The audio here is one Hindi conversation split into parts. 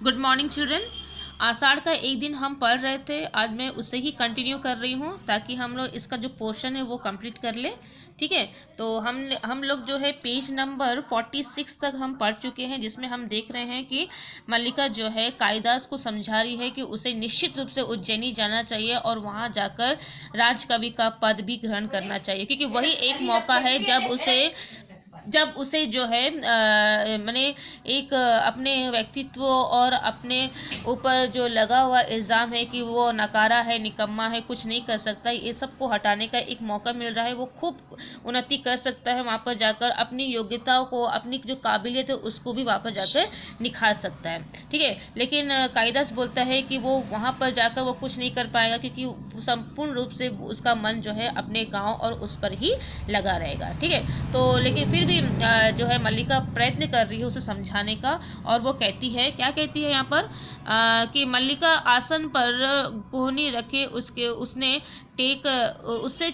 Good morning children. आषाढ़ का एक दिन हम पढ़ रहे थे, आज मैं उसे ही कंटिन्यू कर रही हूँ ताकि हम लोग इसका जो पोर्शन है वो कंप्लीट कर ले। ठीक है, तो हम लोग जो है पेज नंबर 46 तक हम पढ़ चुके हैं, जिसमें हम देख रहे हैं कि मल्लिका जो है कालिदास को समझा रही है कि उसे निश्चित रूप से उज्जैनी जाना चाहिए और वहाँ जाकर राजकवि का पद भी ग्रहण करना चाहिए, क्योंकि वही एक मौका है जब उसे जो है मैंने एक अपने व्यक्तित्व और अपने ऊपर जो लगा हुआ इल्ज़ाम है कि वो नकारा है, निकम्मा है, कुछ नहीं कर सकता, ये सब को हटाने का एक मौका मिल रहा है। वो खूब उन्नति कर सकता है, वहाँ पर जाकर अपनी योग्यताओं को, अपनी जो काबिलियत है उसको भी वहाँ पर जाकर निखार सकता है। ठीक है, लेकिन कालिदास बोलता है कि वो वहाँ पर जाकर वो कुछ नहीं कर पाएगा, क्योंकि संपूर्ण रूप से उसका मन जो है अपने गाँव और उस पर ही लगा रहेगा। ठीक है, तो लेकिन फिर भी जो है मल्लिका प्रयत्न कर रही है उसे समझाने का, और वो कहती है, क्या कहती है यहाँ पर कि मल्लिका आसन पर कोहनी रखे उससे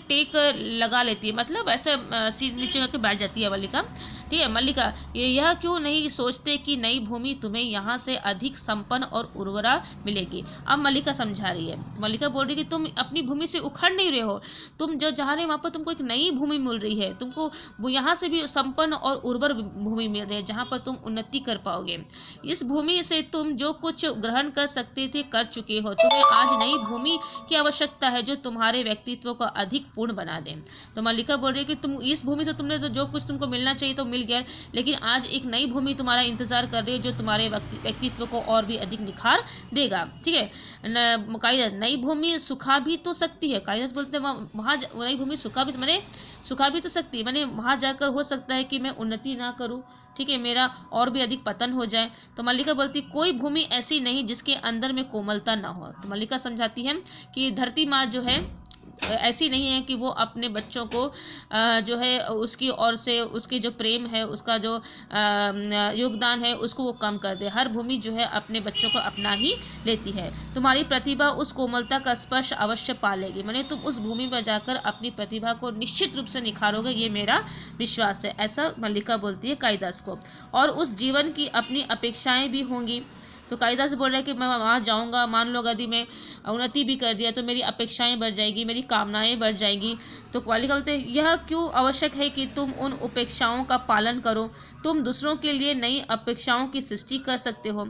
टेक लगा लेती है, मतलब ऐसे नीचे करके बैठ जाती है मल्लिका। ठीक है, मल्लिका यह क्यों नहीं सोचते कि नई भूमि तुम्हें यहाँ से अधिक संपन्न और उर्वरा मिलेगी। अब मल्लिका समझा रही है, मल्लिका बोल रही है कि तुम अपनी भूमि से उखड़ नहीं रहे हो, तुम जो जहाँ रहे वहाँ पर तुमको एक नई भूमि मिल रही है, तुमको वो यहाँ से भी संपन्न और उर्वर भूमि मिल रही है जहाँ पर तुम उन्नति कर पाओगे। इस भूमि से तुम जो कुछ ग्रहण कर सकते थे कर चुके हो, तुम्हें आज नई भूमि की आवश्यकता है जो तुम्हारे व्यक्तित्व को अधिक पूर्ण बना दे। तो मल्लिका बोल रही है कि तुम इस भूमि से तुमने तो जो कुछ तुमको मिलना चाहिए तो मिल गया, लेकिन आज एक नई भूमि तुम्हारा इंतजार कर रही है जो तुम्हारे व्यक्तित्व को और भी अधिक निखार देगा। ठीक है, कालिदास नई भूमि सुखा भी तो सकती है, कालिदास बोलते हैं वहाँ नई भूमि सुखा भी तो सकती है, मैंने वहाँ जाकर हो सकता है कि मैं उन्नति ना करूँ, ठीक है, मेरा और भी अधिक पतन हो जाए। तो मल्लिका बोलती कोई भूमि ऐसी नहीं जिसके अंदर में कोमलता ना हो। तो मल्लिका समझाती है कि धरती माँ जो है ऐसी नहीं है कि वो अपने बच्चों को जो है उसकी ओर से उसके जो प्रेम है, उसका जो योगदान है उसको वो कम कर दे। हर भूमि जो है अपने बच्चों को अपना ही लेती है। तुम्हारी प्रतिभा उस कोमलता का स्पर्श अवश्य पालेगी, माने तुम उस भूमि पर जाकर अपनी प्रतिभा को निश्चित रूप से निखारोगे, ये मेरा विश्वास है। ऐसा मल्लिका बोलती है कालिदास को। और उस जीवन की अपनी अपेक्षाएं भी होंगी। तो कालिदास बोल रहा है कि मैं वहाँ जाऊँगा, मान लो यदि मैं उन्नति भी कर दिया तो मेरी अपेक्षाएं बढ़ जाएगी, मेरी कामनाएं बढ़ जाएगी। तो कालिदास बोलते हैं यह क्यों आवश्यक है कि तुम उन अपेक्षाओं का पालन करो, तुम दूसरों के लिए नई अपेक्षाओं की सृष्टि कर सकते हो।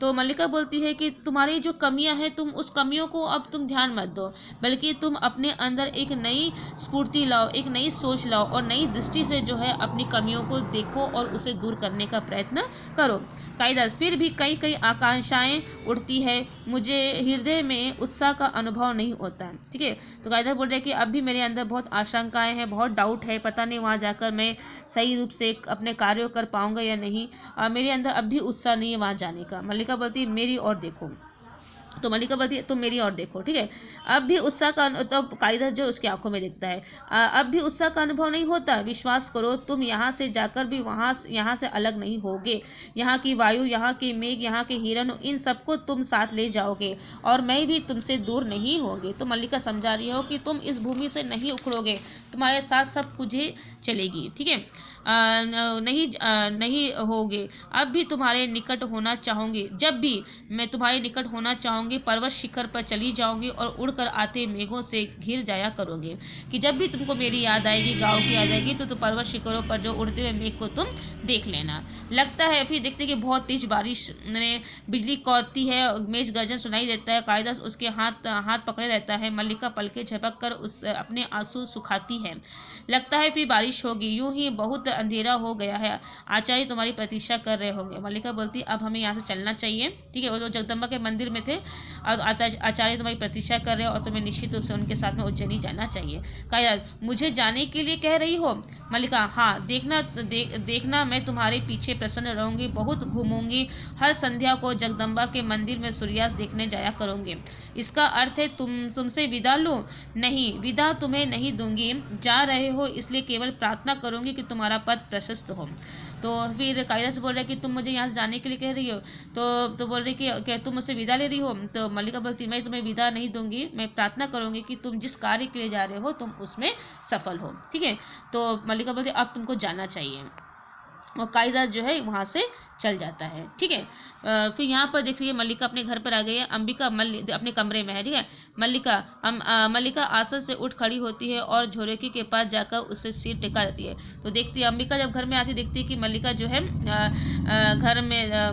तो मल्लिका बोलती है कि तुम्हारी जो कमियां हैं तुम उस कमियों को अब तुम ध्यान मत दो, बल्कि तुम अपने अंदर एक नई स्फूर्ति लाओ, एक नई सोच लाओ और नई दृष्टि से जो है अपनी कमियों को देखो और उसे दूर करने का प्रयत्न करो। कालिदास फिर भी कई कई आकांक्षाएं उठती है, मुझे हृदय में उत्साह का अनुभव नहीं होता है। ठीक है, तो कालिदास बोल रहे हैं कि अब भी मेरे अंदर बहुत आशंकाएं हैं, बहुत डाउट है, पता नहीं वहाँ जाकर मैं सही रूप से अपने कार्यों कर पाऊंगा या नहीं, मेरे अंदर अब भी उत्साह नहीं है वहाँ जाने का। मल्लिका बोलती है मेरी ओर देखो। तो मल्लिका बोलती है तुम मेरी ओर देखो। ठीक है, अब भी उत्साह का तो कालिदास जो उसकी आंखों में दिखता है, अब भी उत्साह का अनुभव नहीं होता, विश्वास करो तुम यहाँ से जाकर भी यहाँ से अलग नहीं होगे। यहाँ की वायु, यहाँ के मेघ, यहाँ के हिरण, इन सबको तुम साथ ले जाओगे और मैं भी तुमसे दूर नहीं होंगे। तो मल्लिका समझा रही हो कि तुम इस भूमि से नहीं उखड़ोगे, तुम्हारे साथ सब कुछ चलेगी। ठीक है, नहीं होगे, अब भी तुम्हारे निकट होना चाहूँगी, जब भी मैं तुम्हारे निकट होना चाहूँगी पर्वत शिखर पर चली जाऊँगी और उड़कर आते मेघों से घिर जाया करोगे। कि जब भी तुमको मेरी याद आएगी, गाँव की याद आएगी, तो पर्वत शिखरों पर जो उड़ते हुए मेघ को तुम देख लेना। लगता है फिर देखते कि बहुत तेज बारिश ने बिजली कौरती है, मेघ गर्जन सुनाई देता है, कालिदास उसके हाथ पकड़े रहता है, मल्लिका पलके झपक कर उस अपने आंसू सुखाती है। लगता है फिर बारिश होगी, यूं ही बहुत अंधेरा हो गया है, आचार्य तुम्हारी प्रतीक्षा कर रहे होंगे। मल्लिका बोलती अब हमें यहाँ से चलना चाहिए। ठीक है, वो तो जगदम्बा के मंदिर में थे और आचार्य तुम्हारी प्रतीक्षा कर रहे हो और तुम्हें निश्चित रूप से उनके साथ में उज्जैनी जाना चाहिए। कहा मुझे जाने के लिए कह रही हो? मल्लिका हाँ, देखना मैं तुम्हारे पीछे प्रसन्न रहूंगी, बहुत घूमूंगी, हर संध्या को जगदम्बा के मंदिर में सूर्यास्त देखने जाया करूंगी। इसका अर्थ है तुमसे विदा लूं? नहीं, विदा तुम्हें नहीं दूंगी, जा रहे हो इसलिए केवल प्रार्थना करूंगी कि तुम्हारा पद प्रशस्त हो। तो फिर कालिदास बोल रहे कि तुम मुझे यहाँ से जाने के लिए कह रही हो, तो बोल रही कि तुम मुझसे विदा ले रही हो। तो मल्लिका बोलती मैं तुम्हें विदा नहीं दूंगी, मैं प्रार्थना करूंगी कि तुम जिस कार्य के लिए जा रहे हो तुम उसमें सफल हो। ठीक है, तो मल्लिका बोलती अब तुमको जाना चाहिए। और कालिदास जो है वहाँ से चल जाता है। ठीक है। फिर यहाँ पर देख रही है मल्लिका अपने घर पर आ गई है। अंबिका अपने कमरे में है। ठीक है। मल्लिका आसन से उठ खड़ी होती है और झोरेकी के पास जाकर उससे सिर टिका देती है। तो देखती है अंबिका जब घर में आती देखती है कि मल्लिका जो है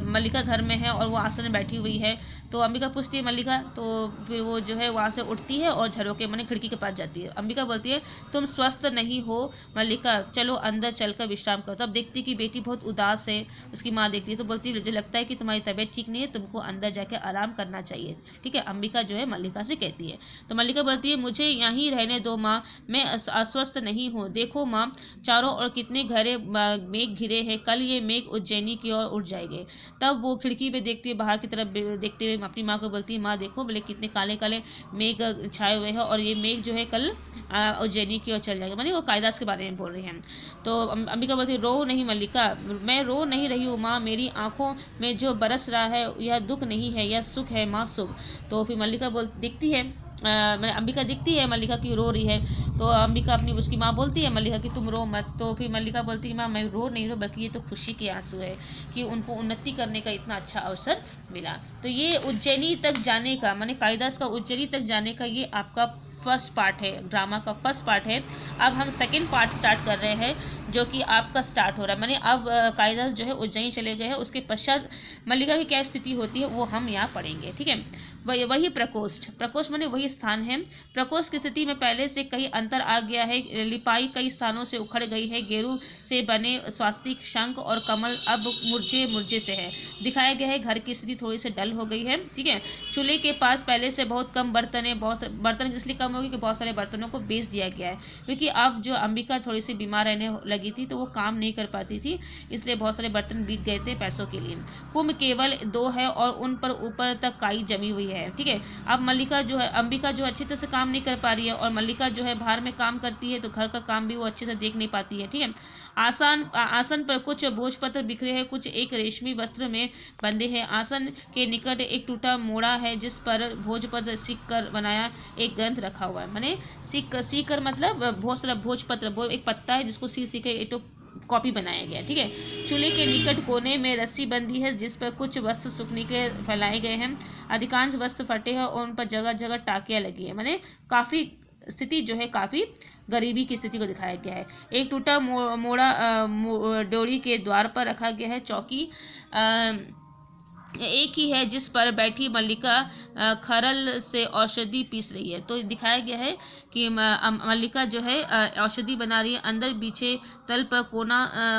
मल्लिका घर में है और वो आसन में बैठी हुई है। तो अंबिका पूछती है मल्लिका, तो फिर वो जो है वहाँ से उठती है और झरोके माने खिड़की के पास जाती है। अंबिका बोलती है तुम स्वस्थ नहीं हो मल्लिका, चलो अंदर चलकर विश्राम करो। तब देखती कि बेटी बहुत उदास है। उसकी माँ देखती है तो बोलती है मुझे लगता है कि तुम्हारी तबीयत ठीक नहीं है, तुमको अंदर जाकर आराम करना चाहिए। ठीक है। अंबिका जो है मल्लिका से कहती है। तो मल्लिका बोलती है मुझे यहीं रहने दो माँ, मैं अस्वस्थ नहीं हूँ। देखो माँ, चारों ओर कितने घरे मेघ घिरे हैं, कल ये मेघ उज्जैनी की ओर उठ जाएंगे। तब वो खिड़की पे देखती है, बाहर की तरफ देखते हुए अपनी माँ को बोलती है माँ देखो बोले कितने काले काले मेघ छाए हुए हैं और ये मेघ जो है कल उज्जैनी की ओर चल जाएगा। माने वो कालिदास के बारे में बोल रही हैं। तो अंबिका बोलती है रो नहीं मल्लिका, मैं रो नहीं रही हूँ माँ, मेरी आंखों में जो बरस रहा है यह दुख नहीं है, यह सुख है माँ, सुख। तो फिर मल्लिका देखती है अंबिका दिखती है मल्लिका की रो रही है। तो अंबिका अपनी उसकी माँ बोलती है मल्लिका कि तुम रो मत। तो फिर मल्लिका बोलती है माँ मैं रो नहीं रो, बल्कि ये तो खुशी के आंसू है कि उनको उन्नति करने का इतना अच्छा अवसर मिला। तो ये उज्जैनी तक जाने का माने कालिदास का उज्जैनी तक जाने का ये आपका फर्स्ट पार्ट है, ड्रामा का फर्स्ट पार्ट है। अब हम सेकेंड पार्ट स्टार्ट कर रहे हैं जो कि आपका स्टार्ट हो रहा है। माने अब कालिदास जो है उज्जैन चले गए हैं, उसके पश्चात मल्लिका की क्या स्थिति होती है वो हम यहाँ पढ़ेंगे। ठीक है। वही प्रकोष्ठ माने वही स्थान है। प्रकोष्ठ की स्थिति में पहले से कहीं अंतर आ गया है। लिपाई कई स्थानों से उखड़ गई है। गेरू से बने स्वास्तिक, शंख और कमल अब मुरझे से है। दिखाया गया है घर की स्थिति थोड़ी सी डल हो गई है। ठीक है। चूल्हे के पास पहले से बहुत कम बर्तन है। बर्तन इसलिए कम होगी कि बहुत सारे बर्तनों को बेच दिया गया है, क्योंकि अब जो अंबिका थोड़ी सी बीमार रहने लगी थी तो वो काम नहीं कर पाती थी, इसलिए बहुत सारे बर्तन बिक गए थे पैसों के लिए। कुंभ केवल 2 है और उन पर ऊपर तक काई जमी हुई है। ठीक है। अब मल्लिका जो है अंबिका जो अच्छी तरह से काम नहीं कर पा रही है और मल्लिका जो है बाहर में काम करती है तो घर का काम भी वो अच्छे से देख नहीं पाती है। ठीक है। आसन पर कुछ भोजपत्र बिखरे हैं, कुछ एक रेशमी वस्त्र में बंधे हैं। आसन के निकट एक टूटा मोड़ा है जिस पर भोजपत्र सीख कर बनाया एक ग्रंथ रखा हुआ है। माने सीख कर मतलब बहुत सारा भोजपत्र एक पत्ता है जिसको सीख के एक कॉपी बनाया गया। ठीक है। चूल्हे के निकट कोने में रस्सी बंधी है जिस पर कुछ वस्त्र सूखने के फैलाए गए हैं। अधिकांश वस्त्र फटे हैं और उन पर जगह जगह टाकियां लगी है। माने काफ़ी स्थिति जो है काफ़ी गरीबी की स्थिति को दिखाया गया है। एक टूटा मोड़ा डोरी के द्वार पर रखा गया है। चौकी एक ही है जिस पर बैठी मल्लिका खरल से औषधि पीस रही है। तो दिखाया गया है कि मल्लिका जो है औषधि बना रही है। अंदर पीछे तल पर कोना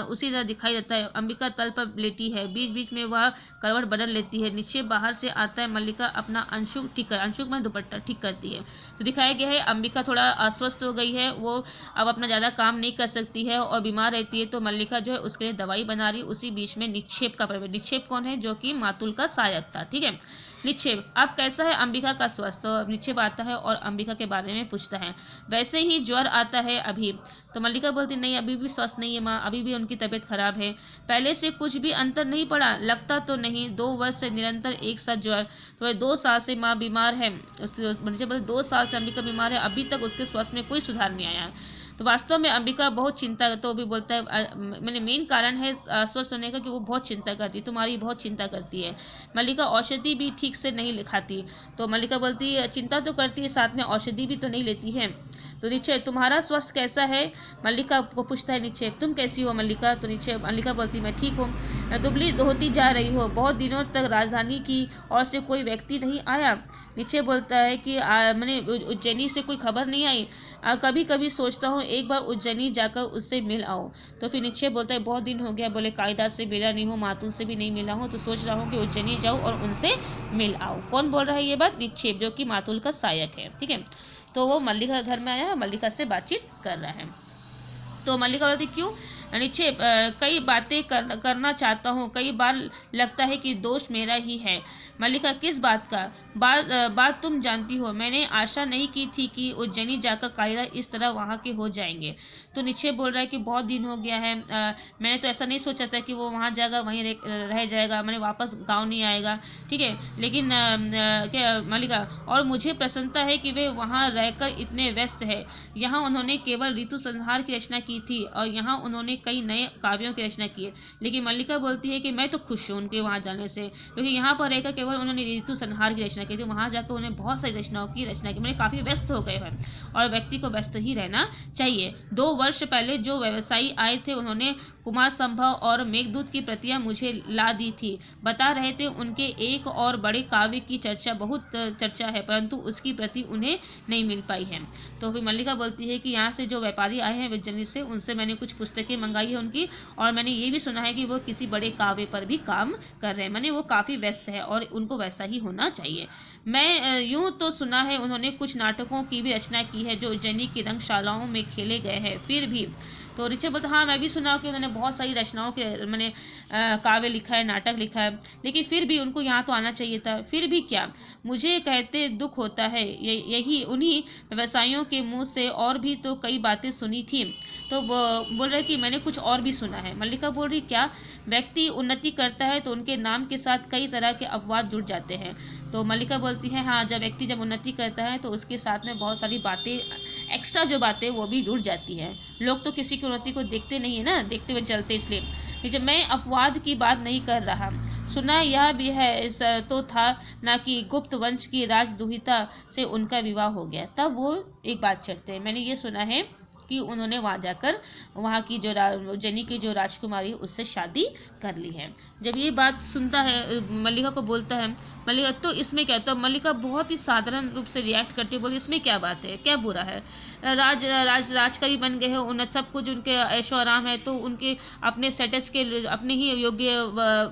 उसी तरह दिखाई देता है। अंबिका तल पर लेटी है, बीच बीच में वह करवट बदल लेती है। नीचे बाहर से आता है मल्लिका अपना अंशुक में दुपट्टा ठीक करती है। तो दिखाया गया है अंबिका थोड़ा अस्वस्थ हो गई है, वो अब अपना ज़्यादा काम नहीं कर सकती है और बीमार रहती है। तो मल्लिका जो है उसके लिए दवाई बना रही है। उसी बीच में निक्षेप का प्रवेश, निक्षेप कौन है जो कि मातुल का सहायक था। ठीक है। निक्षेप अब कैसा है अंबिका का स्वास्थ्य, तो निक्षेप आता है और अंबिका के बारे में पूछता है। वैसे ही ज्वर आता है अभी। तो मल्लिका बोलती नहीं अभी भी स्वस्थ नहीं है माँ, अभी भी उनकी तबीयत खराब है। पहले से कुछ भी अंतर नहीं पड़ा, लगता तो नहीं। 2 वर्ष से निरंतर एक साथ ज्वर। तो 2 साल से माँ बीमार है। बोलते 2 साल से अंबिका बीमार है, अभी तक उसके स्वास्थ्य में कोई सुधार नहीं आया है। तो वास्तव में अंबिका बहुत चिंता, तो भी बोलता है मैंने मेन कारण है स्वस्थ होने का कि वो बहुत चिंता करती, तुम्हारी बहुत चिंता करती है। मल्लिका औषधि भी ठीक से नहीं लिखाती। तो मल्लिका बोलती है चिंता तो करती है साथ में औषधि भी तो नहीं लेती है। तो निक्षेप तुम्हारा स्वास्थ्य कैसा है, मल्लिका को पूछता है निक्षेप। तुम कैसी हो मल्लिका। तो निक्षेप मल्लिका बोलती मैं ठीक हूँ, दुबली होती जा रही हो, बहुत दिनों तक राजधानी की ओर से कोई व्यक्ति नहीं आया। निक्षेप बोलता है कि मैंने उज्जैनी से कोई खबर नहीं आई, कभी कभी सोचता हूँ एक बार उज्जैनी जाकर उससे मिल आओ। तो फिर निक्षेप बोलता है बहुत दिन हो गया, बोले कालिदास से मिला नहीं हूँ, मातुल से भी नहीं मिला हूँ, तो सोच रहा हूँ कि उज्जैनी जाऊँ और उनसे मिल आओ। कौन बोल रहा है ये बात, निक्षेप जो कि मातुल का सहायक है। ठीक है। तो वो मल्लिका घर में आया, मल्लिका से बातचीत कर रहा है। तो मल्लिका बोलती क्यों निक्षेप, कई बातें करना चाहता हूँ, कई बार लगता है कि दोष मेरा ही है। मल्लिका किस बात का, बात तुम जानती हो, मैंने आशा नहीं की थी कि उज्जैनी जाकर कालिदास इस तरह वहाँ के हो जाएंगे। तो निक्षेप बोल रहा है कि बहुत दिन हो गया है, मैंने तो ऐसा नहीं सोचा था कि वो वहाँ जाएगा वहीं रह जाएगा, मैंने वापस गांव नहीं आएगा। ठीक है। लेकिन क्या मल्लिका, और मुझे प्रसन्नता है कि वे वहाँ रहकर इतने व्यस्त है। यहाँ उन्होंने केवल ऋतु संहार की रचना की थी और यहाँ उन्होंने कई नए काव्यों की रचना की है। लेकिन मल्लिका बोलती है कि मैं तो खुश हूँ उनके वहाँ जाने से, क्योंकि यहाँ पर रहकर केवल उन्होंने ऋतु संहार की रचना की थी, वहाँ जाकर उन्होंने बहुत सारी रचनाओं की रचना की। मैंने काफ़ी व्यस्त हो गए हैं और व्यक्ति को व्यस्त ही रहना चाहिए। 2 वर्ष पहले जो व्यवसायी आए थे उन्होंने कुमार संभव और मेघदूत की प्रतियां मुझे ला दी थी। बता रहे थे उनके एक और बड़े काव्य की बहुत चर्चा है, परंतु उसकी प्रति उन्हें नहीं मिल पाई है। तो फिर मल्लिका बोलती है कि यहाँ से जो व्यापारी आए हैं विजनी से, उनसे मैंने कुछ पुस्तकें मंगाई है उनकी, और मैंने ये भी सुना है कि वो किसी बड़े काव्य पर भी काम कर रहे हैं। मैंने वो काफ़ी व्यस्त है और उनको वैसा ही होना चाहिए। मैं यूँ तो सुना है उन्होंने कुछ नाटकों की भी रचना की है जो उज्जैनी की रंगशालाओं में खेले गए हैं। फिर भी तो ऋषभ बोलता हाँ, मैं भी सुना कि उन्होंने बहुत सारी रचनाओं के मैंने काव्य लिखा है, नाटक लिखा है, लेकिन फिर भी उनको यहाँ तो आना चाहिए था। फिर भी क्या, मुझे कहते दुख होता है। यही उन्हीं व्यवसायियों के मुंह से और भी तो कई बातें सुनी थी। तो बोल रहे कि मैंने कुछ और भी सुना है। मल्लिका बोल रही क्या, व्यक्ति उन्नति करता है तो उनके नाम के साथ कई तरह के अपवाद जुड़ जाते हैं। तो मल्लिका बोलती है हाँ, जब उन्नति करता है तो उसके साथ में बहुत सारी बातें, एक्स्ट्रा जो बातें वो भी जुड़ जाती हैं। लोग तो किसी की उन्नति को देखते नहीं है ना, देखते हुए चलते, इसलिए जब मैं अपवाद की बात नहीं कर रहा। सुना यह भी है तो था ना कि गुप्त वंश की राजदुहिता से उनका विवाह हो गया। तब वो एक बात चलते हैं, मैंने ये सुना है कि उन्होंने वहाँ जाकर वहाँ की जो उज्जैनी की जो राजकुमारी उससे शादी कर ली है। जब ये बात सुनता है मल्लिका को बोलता है मल्लिका, तो इसमें क्या, तो मल्लिका बहुत ही साधारण रूप से रिएक्ट करती है, बोली इसमें क्या बात है, क्या बुरा है, राज कवि बन गए हैं, उन सब कुछ उनके ऐशो आराम है, तो उनके अपने स्टेटस के अपने ही योग्य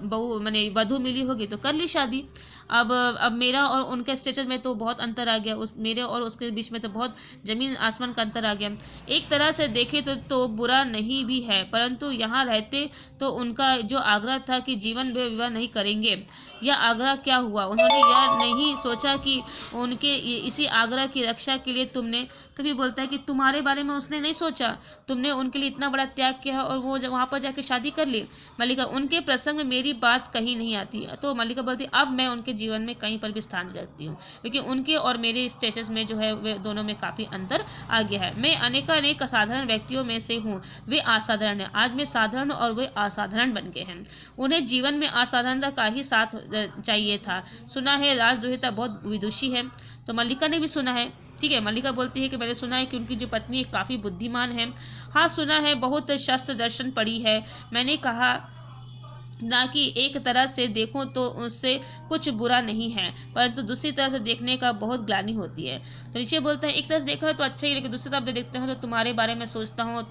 बहू मैंने वधू मिली होगी तो कर ली शादी। अब मेरा और उनके स्टेटस में तो बहुत अंतर आ गया, उस मेरे और उसके बीच में तो बहुत ज़मीन आसमान का अंतर आ गया। एक तरह से देखे तो बुरा नहीं भी है, परंतु यहाँ रहते तो उनका जो आग्रह था कि जीवन में विवाह नहीं करेंगे, यह आग्रह क्या हुआ। उन्होंने यह नहीं सोचा कि उनके इसी आग्रह की रक्षा के लिए तुमने, तो भी बोलता है कि तुम्हारे बारे में उसने नहीं सोचा, तुमने उनके लिए इतना बड़ा त्याग किया और वो वहाँ पर जाके शादी कर ली। मल्लिका, उनके प्रसंग में मेरी बात कहीं नहीं आती। तो मल्लिका बोलती अब मैं उनके जीवन में कहीं पर भी स्थान रखती हूँ, क्योंकि उनके और मेरे स्टेटस में जो है वे दोनों में काफ़ी अंतर आ गया है। मैं अनेक असाधारण व्यक्तियों में से हूँ, वे असाधारण हैं। आज मैं साधारण और वे असाधारण बन गए हैं। उन्हें जीवन में असाधारणता का ही साथ चाहिए था। सुना है राजदुहिता बहुत विदुषी है। तो मल्लिका ने भी सुना है, ठीक है। मल्लिका बोलती है कि मैंने सुना है कि उनकी जो पत्नी काफ़ी बुद्धिमान है। हाँ सुना है, बहुत शास्त्र दर्शन पढ़ी है। मैंने कहा ना कि एक तरह से देखूं तो उससे कुछ बुरा नहीं है, परंतु दूसरी तरह से देखने का बहुत ग्लानि होती है। तो नीचे बोलता है एक तरह से देखा तो अच्छा ही, लेकिन दूसरी तरफ देखते हो तो तुम्हारे बारे में सोचता हूँ,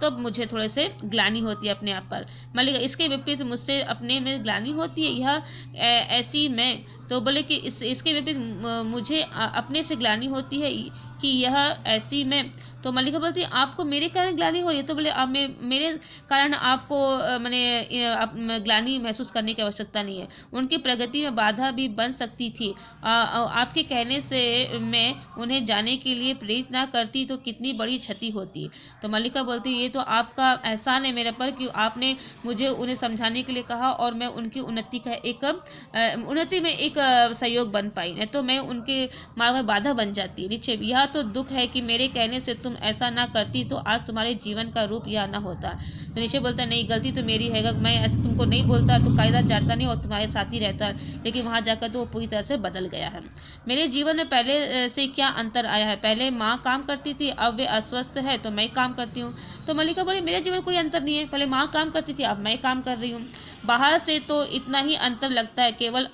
तब मुझे थोड़े से ग्लानि होती है अपने आप पर। मल्लिका, इसके विपरीत मुझसे अपने में ग्लानि होती है, यह ऐसी मैं तो बोले कि इसके विपरीत मुझे अपने से ग्लानि होती है कि यह ऐसी मैं। तो मल्लिका बोलती है आपको मेरे कारण ग्लानि हो रही है। तो बोले अब मेरे कारण आपको मैंने ग्लानि महसूस करने की आवश्यकता नहीं है। उनकी प्रगति में बाधा भी बन सकती थी। आपके कहने से मैं उन्हें जाने के लिए प्रेरित ना करती तो कितनी बड़ी क्षति होती। तो मल्लिका बोलती है ये तो आपका एहसान है मेरे पर कि आपने मुझे उन्हें समझाने के लिए कहा और मैं उनकी उन्नति में एक सहयोग बन पाई, नहीं तो मैं उनके मार्ग में बाधा बन जाती। नीचे यह तो दुख है कि मेरे कहने से तुम ऐसा ना करती तो आज तुम्हारे जीवन का रूप यह ना होता। तो नीचे बोलता नहीं, गलती तो मेरी है, मैं ऐसे तुमको नहीं बोलता तो कायदा जाता नहीं और तुम्हारे साथ ही रहता, लेकिन वहाँ जाकर तो वो पूरी तरह से बदल गया है। मेरे जीवन में पहले से क्या अंतर आया है, पहले माँ काम करती थी, अब वे अस्वस्थ है तो मैं काम करती हूँ। तो मल्लिका बोली मेरे जीवन में कोई अंतर नहीं है, पहले माँ काम करती थी अब मैं काम कर रही हूँ। बाहर से तो इतना ही अंतर लगता है, केवल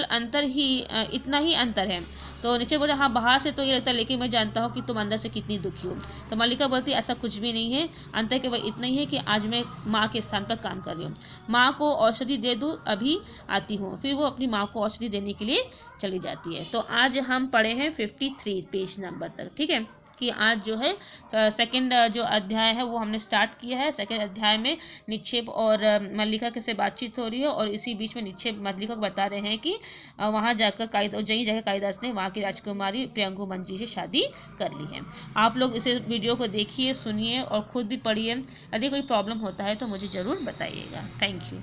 अंतर ही इतना ही अंतर है। तो नीचे बोले हाँ बाहर से तो ये लगता है, लेकिन मैं जानता हूँ कि तुम अंदर से कितनी दुखी हो। तो मल्लिका बोलती ऐसा कुछ भी नहीं है, अंतर केवल इतना ही है कि आज मैं माँ के स्थान पर काम कर रही हूँ। माँ को औषधि दे दूँ, अभी आती हूँ। फिर वो अपनी माँ को औषधि देने के लिए चली जाती है। तो आज हम पढ़े हैं 53 पेज नंबर तक, ठीक है, कि आज जो है सेकंड जो अध्याय है वो हमने स्टार्ट किया है। सेकंड अध्याय में निक्षेप और मल्लिका के से बातचीत हो रही है और इसी बीच में निक्षेप मल्लिका को बता रहे हैं कि वहाँ जाकर उज्जैन जाकर कालिदास ने वहाँ की राजकुमारी प्रियंगु मंजी से शादी कर ली है। आप लोग इसे वीडियो को देखिए, सुनिए और खुद भी पढ़िए। यदि कोई प्रॉब्लम होता है तो मुझे ज़रूर बताइएगा। Thank you.